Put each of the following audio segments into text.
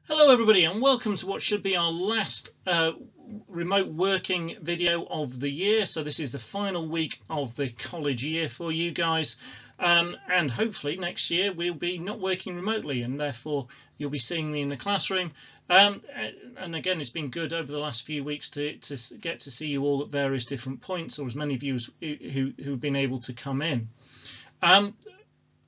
Hello everybody and welcome to what should be our last remote working video of the year. So this is the final week of the college year for you guys, and hopefully next year we'll be not working remotely and therefore you'll be seeing me in the classroom. And again, it's been good over the last few weeks to get to see you all at various different points, or as many of you who've been able to come in.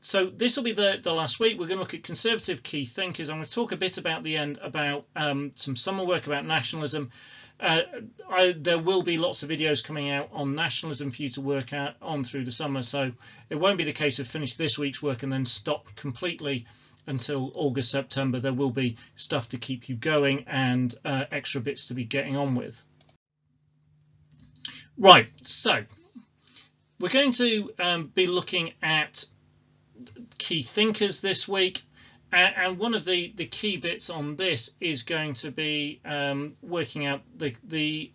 So this will be the last week. We're going to look at conservative key thinkers. I'm going to talk a bit about the end about some summer work about nationalism. There will be lots of videos coming out on nationalism for you to work out on through the summer. So it won't be the case of finish this week's work and then stop completely until August, September. There will be stuff to keep you going and extra bits to be getting on with. Right, so we're going to be looking at key thinkers this week, and one of the key bits on this is going to be working out the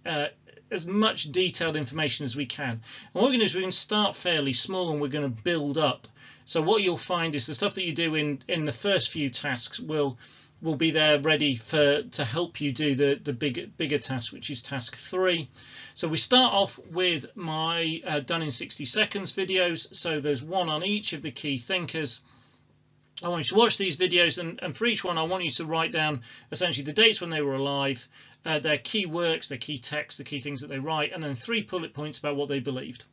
as much detailed information as we can. And what we're going to do is we're going to start fairly small and we're going to build up. So what you'll find is the stuff that you do in the first few tasks will be there ready to help you do the bigger task, which is task 3. So we start off with my done in 60 seconds videos. So there's one on each of the key thinkers. I want you to watch these videos, and for each one I want you to write down essentially the dates when they were alive, their key works, their key texts, the key things that they write, and then 3 bullet points about what they believed.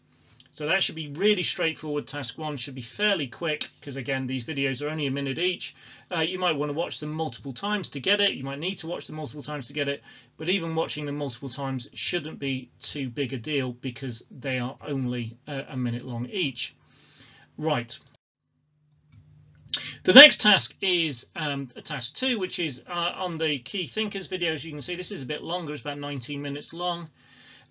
So that should be really straightforward. Task 1 should be fairly quick because, again, these videos are only a minute each. You might want to watch them multiple times to get it. You might need to watch them multiple times to get it. But even watching them multiple times shouldn't be too big a deal because they are only a minute long each. Right. The next task is task 2, which is on the key thinkers videos. You can see this is a bit longer. It's about 19 minutes long.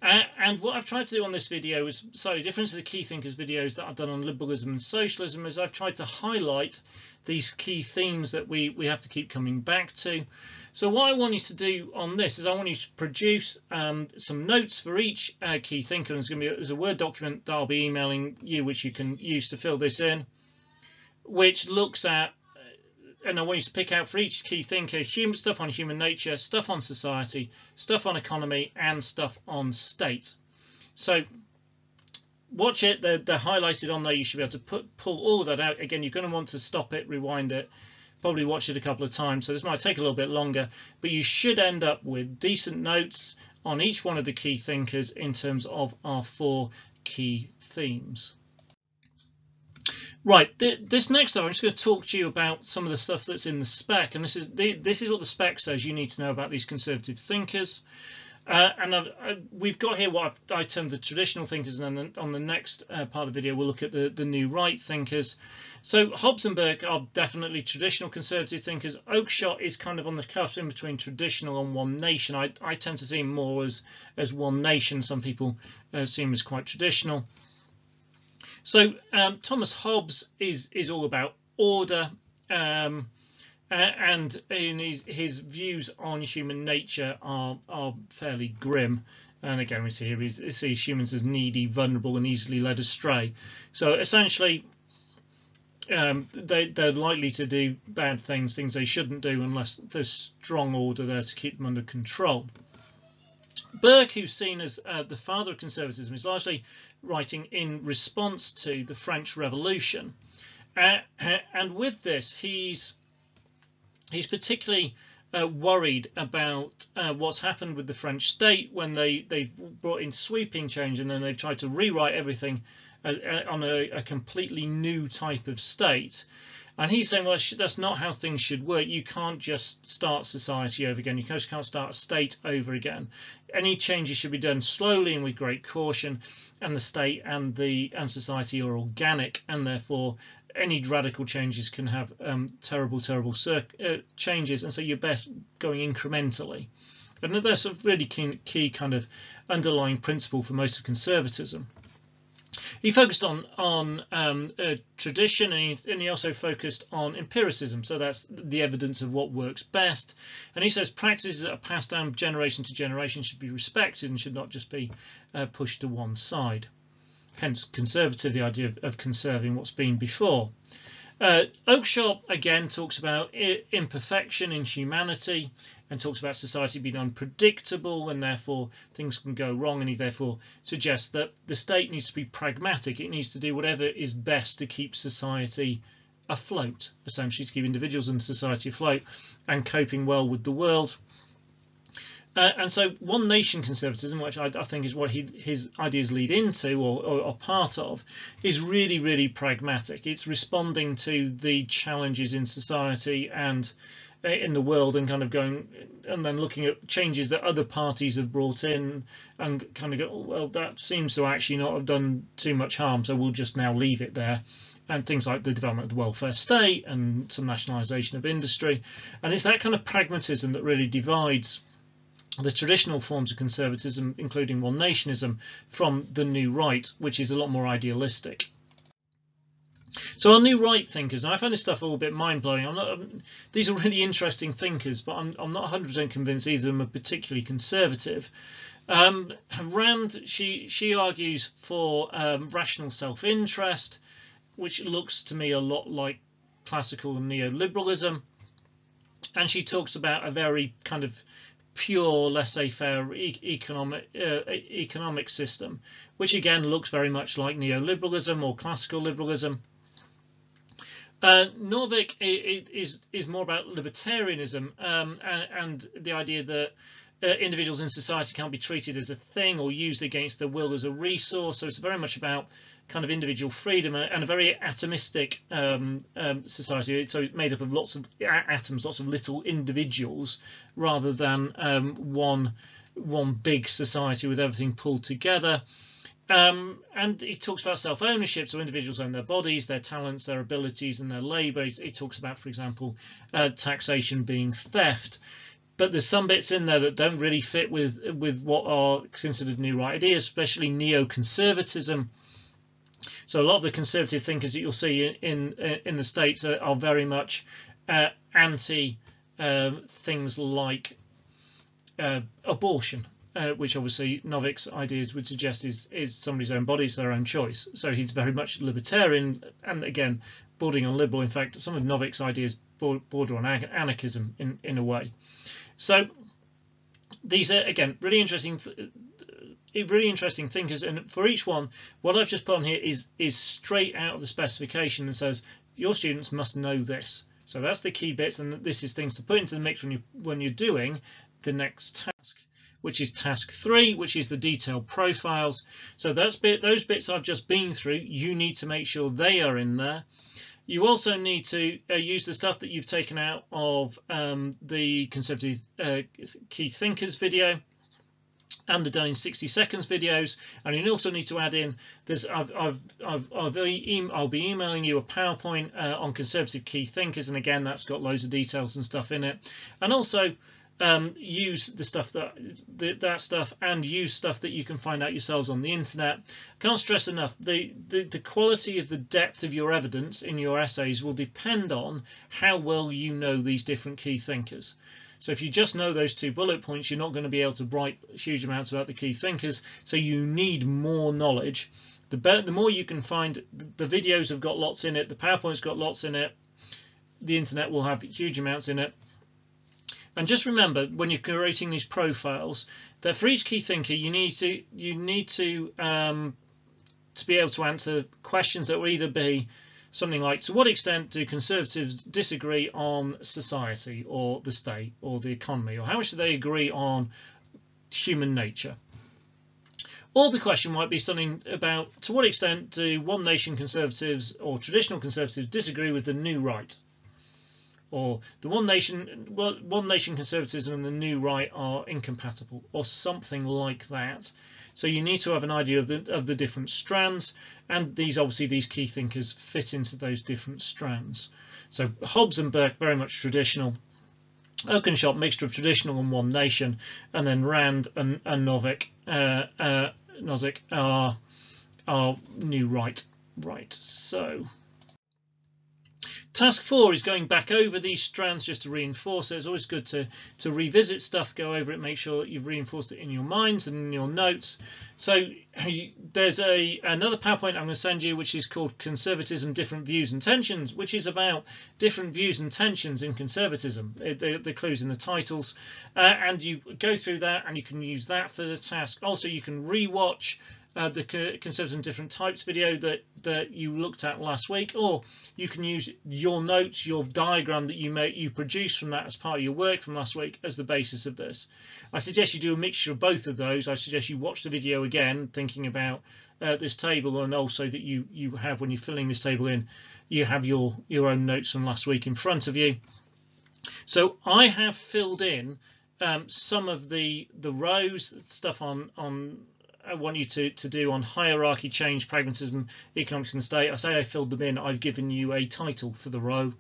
And what I've tried to do on this video is slightly different to the key thinkers videos that I've done on liberalism and socialism, is I've tried to highlight these key themes that we have to keep coming back to. So what I want you to do on this is I want you to produce some notes for each key thinker, and there's a Word document that I'll be emailing you, which you can use to fill this in, which looks at, and I want you to pick out for each key thinker stuff on human nature, stuff on society, stuff on economy, and stuff on state. So watch it. They're highlighted on there. You should be able to pull all of that out. Again, you're going to want to stop it, rewind it, probably watch it a couple of times. So this might take a little bit longer, but you should end up with decent notes on each one of the key thinkers in terms of our 4 key themes. Right, this next time I'm just going to talk to you about some of the stuff that's in the spec, and this is what the spec says you need to know about these conservative thinkers. We've got here what I termed the traditional thinkers, and then on the next part of the video we'll look at the new right thinkers. So Hobbes and Burke are definitely traditional conservative thinkers. Oakeshott is kind of on the cusp in between traditional and one nation. I tend to see him more as one nation. Some people see him as quite traditional. So Thomas Hobbes is all about order, and in his views on human nature are fairly grim. And again, we see here he sees humans as needy, vulnerable, and easily led astray. So essentially, they're likely to do bad things they shouldn't do unless there's strong order there to keep them under control. Burke, who's seen as the father of conservatism, is largely writing in response to the French Revolution, and with this he's particularly worried about what's happened with the French state when they've brought in sweeping change and then they've tried to rewrite everything on a completely new type of state. And he's saying, well, that's not how things should work. You can't just start society over again. You just can't start a state over again. Any changes should be done slowly and with great caution. And the state and society are organic, and therefore any radical changes can have terrible changes. And so you're best going incrementally. And that's a really key kind of underlying principle for most of conservatism. He focused on tradition, and he also focused on empiricism. So that's the evidence of what works best. And he says practices that are passed down generation to generation should be respected and should not just be pushed to one side. Hence conservative, the idea of conserving what's been before. Oakeshott again talks about imperfection in humanity and talks about society being unpredictable and therefore things can go wrong, and he therefore suggests that the state needs to be pragmatic. It needs to do whatever is best to keep society afloat, essentially to keep individuals in society afloat and coping well with the world. And so one nation conservatism, which I think is what his ideas lead into or part of, is really, really pragmatic. It's responding to the challenges in society and in the world and kind of going and then looking at changes that other parties have brought in and kind of go, oh, well, that seems to actually not have done too much harm, so we'll just now leave it there. And things like the development of the welfare state and some nationalisation of industry. And it's that kind of pragmatism that really divides the traditional forms of conservatism, including one nationism, from the new right, which is a lot more idealistic. So our new right thinkers, and I find this stuff a little bit mind-blowing. These are really interesting thinkers, but I'm not 100% convinced either of them are particularly conservative. Rand, she argues for rational self-interest, which looks to me a lot like classical neoliberalism, and she talks about a very kind of pure laissez-faire economic system, which again looks very much like neoliberalism or classical liberalism. Novick is more about libertarianism and the idea that individuals in society can't be treated as a thing or used against their will as a resource. So it's very much about kind of individual freedom and a very atomistic society. So it's made up of lots of atoms, lots of little individuals, rather than one big society with everything pulled together. And he talks about self-ownership, so individuals own their bodies, their talents, their abilities, and their labour. He talks about, for example, taxation being theft. But there's some bits in there that don't really fit with what are considered new right ideas, especially neoconservatism. So a lot of the conservative thinkers that you'll see in the States are very much anti things like abortion, which obviously Novick's ideas would suggest is somebody's own body, so their own choice. So he's very much libertarian, and again bordering on liberal. In fact, some of Novick's ideas border on anarchism in a way. So these are again really interesting thinkers, and for each one, what I've just put on here is straight out of the specification and says your students must know this. So that's the key bits, and this is things to put into the mix when you're doing the next task, which is task 3, which is the detailed profiles. So those bits I've just been through, you need to make sure they are in there. You also need to use the stuff that you've taken out of the Conservative Key Thinkers video and the Done in 60 Seconds videos, and you also need to add in this. I'll be emailing you a PowerPoint on Conservative Key Thinkers, and again that's got loads of details and stuff in it, and also use the stuff that stuff and use stuff that you can find out yourselves on the internet. Can't stress enough, the quality of the depth of your evidence in your essays will depend on how well you know these different key thinkers. So if you just know those 2 bullet points, you're not going to be able to write huge amounts about the key thinkers, so you need more knowledge. The more you can find. The videos have got lots in it, the PowerPoint's got lots in it, the internet will have huge amounts in it. And just remember, when you're creating these profiles, that for each key thinker, you need to be able to answer questions that will either be something like, to what extent do conservatives disagree on society or the state or the economy, or how much do they agree on human nature? Or the question might be something about, to what extent do one nation conservatives or traditional conservatives disagree with the new right? Or the one nation conservatism and the new right are incompatible, or something like that. So you need to have an idea of the different strands, and these key thinkers fit into those different strands. So Hobbes and Burke very much traditional, Oakeshott mixture of traditional and one nation, and then Rand and Nozick are new right. So Task 4 is going back over these strands just to reinforce it. It's always good to revisit stuff, go over it, make sure that you've reinforced it in your minds and in your notes. So there's another PowerPoint I'm going to send you, which is called Conservatism, Different Views and Tensions, which is about different views and tensions in conservatism. The clues in the titles, and you go through that, and you can use that for the task. Also, you can re-watch the Conservatism Different Types video that you looked at last week, or you can use your notes, your diagram that you produce from that as part of your work from last week as the basis of this. I suggest you do a mixture of both of those. I suggest you watch the video again, thinking about this table, and also that you have, when you're filling this table in, you have your own notes from last week in front of you. So I have filled in some of the rows, stuff on I want you to do on hierarchy, change, pragmatism, economics and state. I say I filled them in. I've given you a title for the row,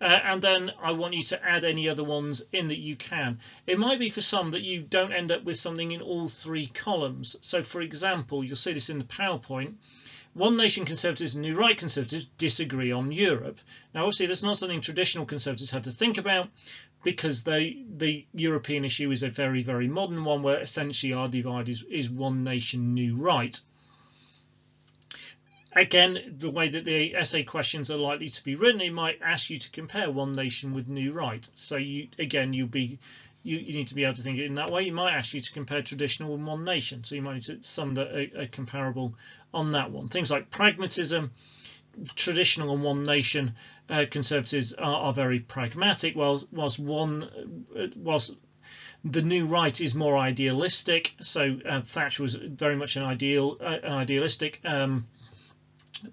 and then I want you to add any other ones in that you can. It might be for some that you don't end up with something in all 3 columns. So for example, you'll see this in the PowerPoint. One Nation conservatives and New Right conservatives disagree on Europe. Now obviously that's not something traditional conservatives had to think about, because the European issue is a very, very modern one, where essentially our divide is One Nation, New Right. Again, the way that the essay questions are likely to be written, it might ask you to compare One Nation with New Right. So you need to be able to think it in that way. You might ask you to compare traditional and One Nation, so you might need to some that are comparable on that one. Things like pragmatism, traditional and One Nation conservatives are very pragmatic, whilst the New Right is more idealistic. So Thatcher was very much an idealistic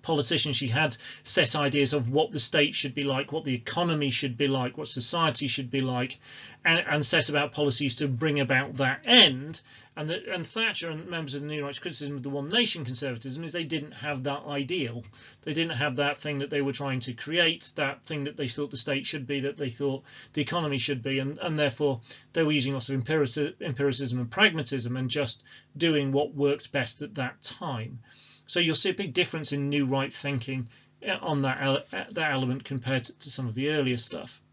politician. She had set ideas of what the state should be like, what the economy should be like, what society should be like, and set about policies to bring about that end. And Thatcher and members of the New Right's criticism of the One Nation conservatism is they didn't have that ideal. They didn't have that thing that they were trying to create, that thing that they thought the state should be, that they thought the economy should be, and therefore they were using lots of empiricism and pragmatism and just doing what worked best at that time. So you'll see a big difference in New Right thinking on that element compared to some of the earlier stuff.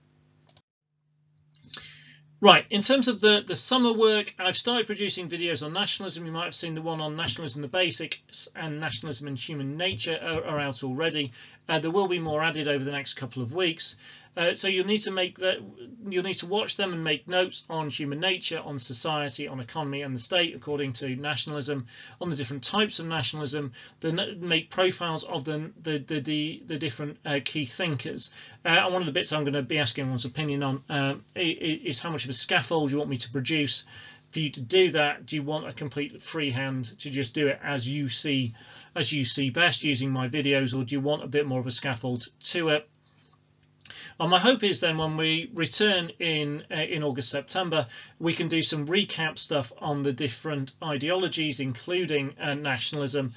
Right, in terms of the summer work, I've started producing videos on nationalism. You might have seen the one on nationalism, the basics, and nationalism and human nature are out already. There will be more added over the next couple of weeks. So you'll need to watch them and make notes on human nature, on society, on economy and the state according to nationalism, on the different types of nationalism, then make profiles of the different key thinkers. And one of the bits I'm going to be asking everyone's opinion on is how much of a scaffold you want me to produce for you to do that. Do you want a complete free hand to just do it as you see best using my videos, or do you want a bit more of a scaffold to it? And my hope is then when we return in August, September, we can do some recap stuff on the different ideologies, including nationalism.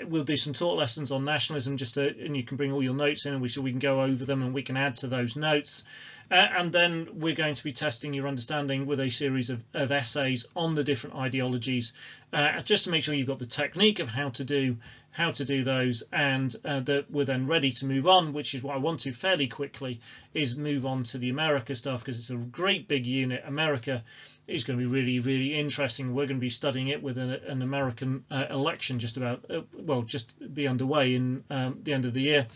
We'll do some talk lessons on nationalism, and you can bring all your notes in, and we can go over them and we can add to those notes. And then we're going to be testing your understanding with a series of essays on the different ideologies, just to make sure you've got the technique of how to do those, and that we're then ready to move on, which is what I want to fairly quickly, is move on to the America stuff, because it's a great big unit. America is going to be really, really interesting. We're going to be studying it with an American election just be underway in the end of the year.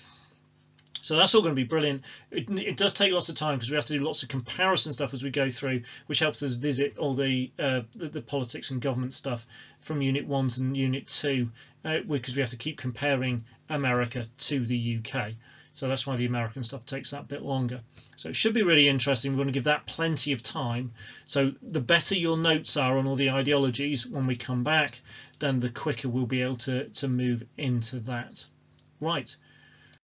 So that's all going to be brilliant. It does take lots of time because we have to do lots of comparison stuff as we go through, which helps us visit all the politics and government stuff from Unit 1 and Unit 2, because we have to keep comparing America to the UK. So that's why the American stuff takes that bit longer. So it should be really interesting. We're going to give that plenty of time. So the better your notes are on all the ideologies when we come back, then the quicker we'll be able to move into that. Right.